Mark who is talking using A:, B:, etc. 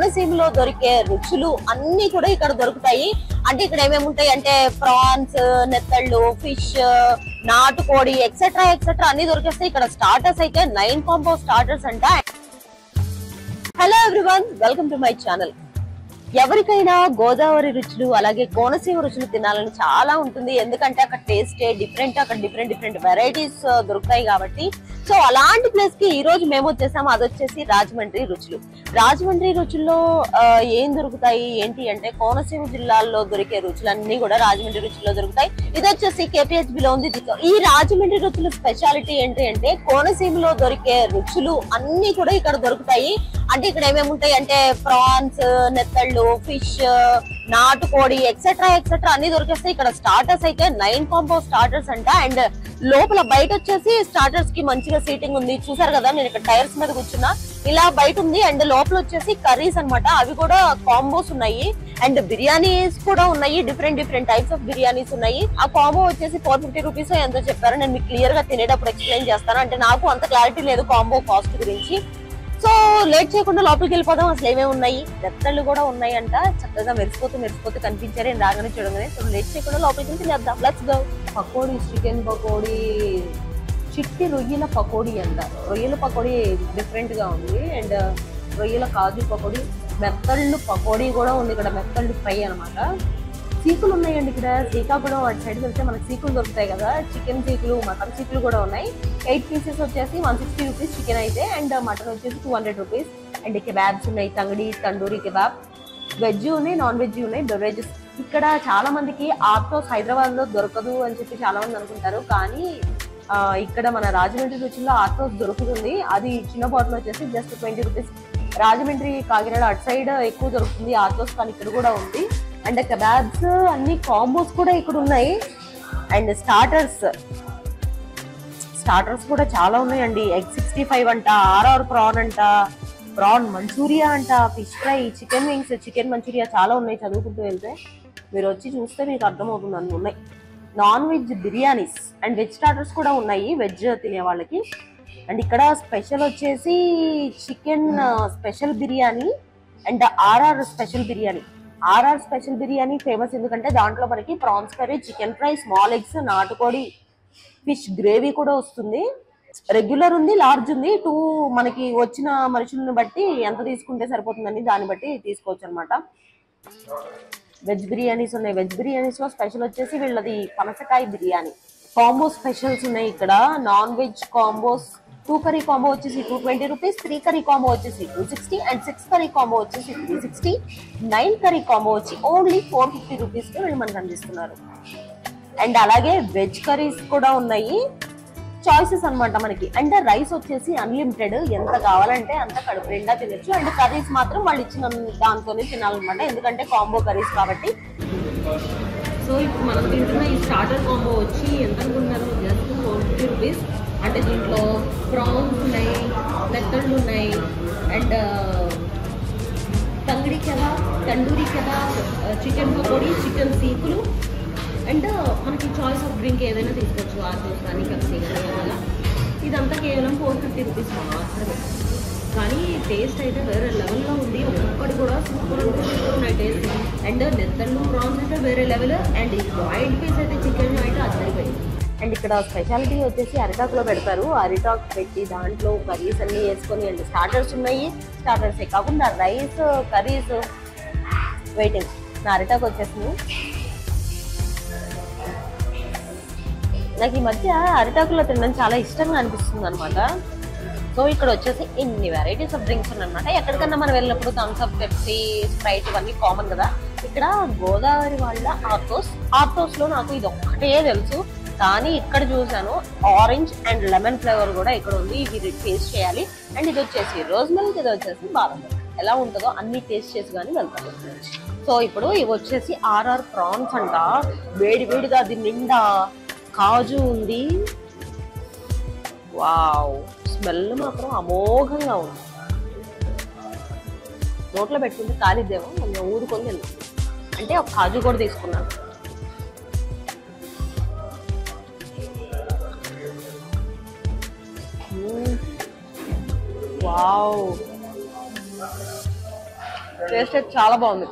A: కోనసీమలో దొరికే రుచులు అన్ని కూడా ఇక్కడ దొరుకుతాయి. అంటే ఇక్కడ ఏమేమి ఉంటాయి అంటే ప్రాన్స్, నెత్తళ్ళు, ఫిష్, నాటుకోడి ఎక్సెట్రా ఎక్సెట్రా అన్ని దొరికేస్తాయి. ఇక్కడ స్టార్టర్స్ అయితే 9 కాంబో స్టార్టర్స్ అంట. Hello everyone, welcome to my channel. ఎవరికైనా గోదావరి రుచులు అలాగే కోనసీమ రుచులు తినాలని చాలా ఉంటుంది. ఎందుకంటే అక్కడ టేస్టే డిఫరెంట్, అక్కడ డిఫరెంట్ వెరైటీస్ దొరుకుతాయి కాబట్టి. సో అలాంటి ప్లేస్ కి ఈ రోజు మేము వచ్చేసాము. అది వచ్చేసి రాజమండ్రి రుచులు. రాజమండ్రి రుచుల్లో ఏం దొరుకుతాయి ఏంటి అంటే కోనసీమ జిల్లాల్లో దొరికే రుచులన్నీ కూడా రాజమండ్రి రుచుల్లో దొరుకుతాయి. ఇది వచ్చేసి KPHB లో ఉంది. ఈ రాజమండ్రి రుచుల స్పెషాలిటీ ఏంటి అంటే కోనసీమలో దొరికే రుచులు అన్ని కూడా ఇక్కడ దొరుకుతాయి. అంటే ఇక్కడ ఏమేమి ఉంటాయి అంటే ప్రాన్స్, నెత్తళ్ళు, ఫిష్, నాటుకోడి ఎక్సెట్రా ఎక్సెట్రా అన్ని దొరికేస్తాయి. ఇక్కడ స్టార్టర్స్ అయితే 9 కాంబో స్టార్టర్స్ అంట. అండ్ లోపల బయట వచ్చేసి స్టార్టర్స్ కి మంచిగా సీటింగ్ ఉంది. చూసారు కదా, నేను ఇక్కడ టైర్స్ మీద కూర్చున్నా. ఇలా బయట ఉంది. అండ్ లోపల వచ్చేసి కర్రీస్ అన్నమాట, అవి కూడా కాంబోస్ ఉన్నాయి. అండ్ బిర్యానీస్ కూడా ఉన్నాయి. డిఫరెంట్ టైప్స్ ఆఫ్ బిర్యానీస్ ఉన్నాయి. ఆ కాంబో వచ్చేసి 450 రూపీస్ ఎంతో చెప్పారు. నేను మీకు క్లియర్ గా తినేటప్పుడు ఎక్స్ప్లెయిన్ చేస్తాను. అంటే నాకు అంత క్లారిటీ లేదు కాంబో కాస్ట్ గురించి. సో లేట్ చేయకుండా లోపలికి వెళ్ళిపోదాం. అసలు ఏమేమి ఉన్నాయి, నెత్తళ్ళు కూడా ఉన్నాయి అంట. చక్కగా మెరిసిపోతూ కనిపించారు నేను రాగానే చూడగానే. సో లేట్ చేయకుండా లోపలికి తినేద్దాం. Let's go. Pakodi, chicken pakodi, చిట్టి రొయ్యల పకోడీ అంట. రొయ్యల పకోడీ డిఫరెంట్ గా ఉంది. అండ్ రొయ్యల కాజు పకోడీ, మెత్తళ్ళు పకోడీ కూడా ఉంది ఇక్కడ. మెత్తళ్ళు ఫ్రై అనమాట. సీకులు ఉన్నాయండి ఇక్కడ. శ్రీకాకుళం అటు సైడ్ వెళ్తే మనకి సీకులు దొరుకుతాయి కదా, చికెన్ సీకులు, మటన్ సీకులు కూడా ఉన్నాయి. 8 పీసెస్ వచ్చేసి 160 రూపీస్ చికెన్ అయితే. అండ్ మటన్ వచ్చేసి 200 రూపీస్. అండ్ కెబాబ్స్ ఉన్నాయి, తంగడి, తండూరి కెబాబ్. వెజ్ ఉన్నాయి, నాన్ వెజ్ ఉన్నాయి. బెవరేజెస్ ఇక్కడ చాలా మందికి ఆర్టోస్ హైదరాబాద్ లో దొరకదు అని చెప్పి చాలా మంది అనుకుంటారు. కానీ ఇక్కడ మన రాజమండ్రి రుచుల్లో ఆర్టోస్ దొరుకుతుంది. అది చిన్న బాటిల్ వచ్చేసి జస్ట్ 20 రూపీస్. రాజమండ్రి, కాకినాడ అటు సైడ్ ఎక్కువ దొరుకుతుంది ఆర్టోస్, కానీ ఇక్కడ కూడా ఉంది. అండ్ కబాబ్స్ అన్ని కాంబోస్ కూడా ఇక్కడ ఉన్నాయి. అండ్ స్టార్టర్స్ కూడా చాలా ఉన్నాయండి. ఎగ్ 65 అంట, RR ప్రాన్ అంట, ప్రాన్ మంచూరియా అంట, fish fry, chicken wings, chicken manchurian చాలా ఉన్నాయి. చదువుకుంటూ వెళ్తే మీరు వచ్చి చూస్తే మీకు అర్థమవుతుంది అన్ని ఉన్నాయి. Non veg biryanis and veg starters కూడా ఉన్నాయి వెజ్ తినే వాళ్ళకి. అండ్ ఇక్కడ స్పెషల్ వచ్చేసి chicken special biryani and RR special biryani. RR special biryani famous ఎందుకంటే దాంట్లో మనకి prawns curry, chicken fry, small eggs, నాటుకోడి, ఫిష్ గ్రేవీ కూడా వస్తుంది. రెగ్యులర్ ఉంది, లార్జ్ ఉంది. మనకి వచ్చిన మనుషులను బట్టి ఎంత తీసుకుంటే సరిపోతుందని దాన్ని బట్టి తీసుకోవచ్చు అనమాట. వెజ్ బిర్యానీస్ ఉన్నాయి. వెజ్ బిర్యానీస్ లో స్పెషల్ వచ్చేసి వీళ్ళది పనసకాయ బిర్యానీ. కాంబో స్పెషల్స్ ఉన్నాయి ఇక్కడ. Non veg combos 2 curry combo వచ్చేసి 220 రూపీస్, 3 కర్రీ కాంబో వచ్చేసి 260, అండ్ 6 కర్రీ కాంబో వచ్చేసి 360, 9 కర్రీ కాంబో వచ్చి ఓన్లీ 450 రూపీస్ కి వీళ్ళు మనకు అందిస్తున్నారు. అండ్ అలాగే వెజ్ కర్రీస్ కూడా ఉన్నాయి, చాయిసెస్ అనమాట మనకి. అండ్ రైస్ వచ్చేసి అన్లిమిటెడ్, ఎంత కావాలంటే అంత కడుపు నిండా తినొచ్చు. అండ్ కర్రీస్ మాత్రం వాళ్ళు ఇచ్చిన దాంతోనే తినాలన్నమాట, ఎందుకంటే కాంబో కర్రీస్ కాబట్టి. సో ఇప్పుడు మనం తింటున్న ఈ స్టార్టర్ కాంబో వచ్చి ఎంత అనుకుంటున్నారు? Just 450 rupees. అంటే దీంట్లో ప్రాన్స్ ఉన్నాయి, నెత్తళ్ళు ఉన్నాయి, and tangdi kebab, tandoori kebab, chicken pakodi, chicken సీకులు, అండ్ మనకి చాయిస్ ఆఫ్ డ్రింక్ ఏదైనా తీసుకోవచ్చు, ఆర్జోస్ కానీ పెప్సీ కానీ అలా. ఇదంతా కేవలం 450 రూపీస్ మాత్రమే. కానీ టేస్ట్ అయితే వేరే లెవెల్లో ఉంది. ఒక్కటి కూడా సూపర్ ఉన్నాయి టేస్ట్. అండ్ నెత్తళ్ళు, ప్రాన్స్ అయితే వేరే లెవెల్. అండ్ ఈ జాయింట్ పీస్ అయితే చికెన్ జాయింట్ అద్దరిపోయింది. అండ్ ఇక్కడ స్పెషాలిటీ వచ్చేసి అరిటాకులో పెడతారు. అరిటాకు పెట్టి దాంట్లో కర్రీస్ అన్ని వేసుకొని, అండ్ స్టార్టర్స్ ఉన్నాయి. స్టార్టర్సే కాకుండా రైస్, కర్రీస్. వెయిటింగ్ నా అరిటాకు వచ్చేసింది. నాకు ఈ మధ్య అరిటాకులో తినడం చాలా ఇష్టంగా అనిపిస్తుంది అనమాట. సో ఇక్కడ వచ్చేసి ఇన్ని వెరైటీస్ ఆఫ్ డ్రింక్స్ ఉన్నాయన్నమాట. ఎక్కడికన్నా మనం వెళ్ళినప్పుడు థమ్స్ అప్, పెప్సీ, స్ప్రైట్ ఇవన్నీ కామన్ కదా. ఇక్కడ గోదావరి వాళ్ళ ఆర్టోస్ లో నాకు ఇది ఒక్కటే తెలుసు. కానీ ఇక్కడ చూసాను ఆరెంజ్ అండ్ లెమన్ ఫ్లేవర్ కూడా ఇక్కడ ఉంది. ఇది టేస్ట్ చేయాలి. అండ్ ఇది వచ్చేసి రోజ్ మిల్క్, ఇది వచ్చేసి బాదం మిల్క్. ఎలా ఉంటుందో అన్ని టేస్ట్ చేసి కానీ వెళ్తాను. సో ఇప్పుడు ఇవి వచ్చేసి RR ప్రాన్స్ అంట. వేడిగా దీని నిండా కాజు ఉంది. వావ్, స్మెల్ మాత్రం అమోఘంగా ఉంది. నోట్లో పెట్టుకుంటే కాలిద్దేమో, నేను ఊరుకొని వెళ్ళి అంటే ఒక కాజు కూడా తీసుకున్నాను. వావ్, టేస్ట్ అయితే చాలా బాగుంది.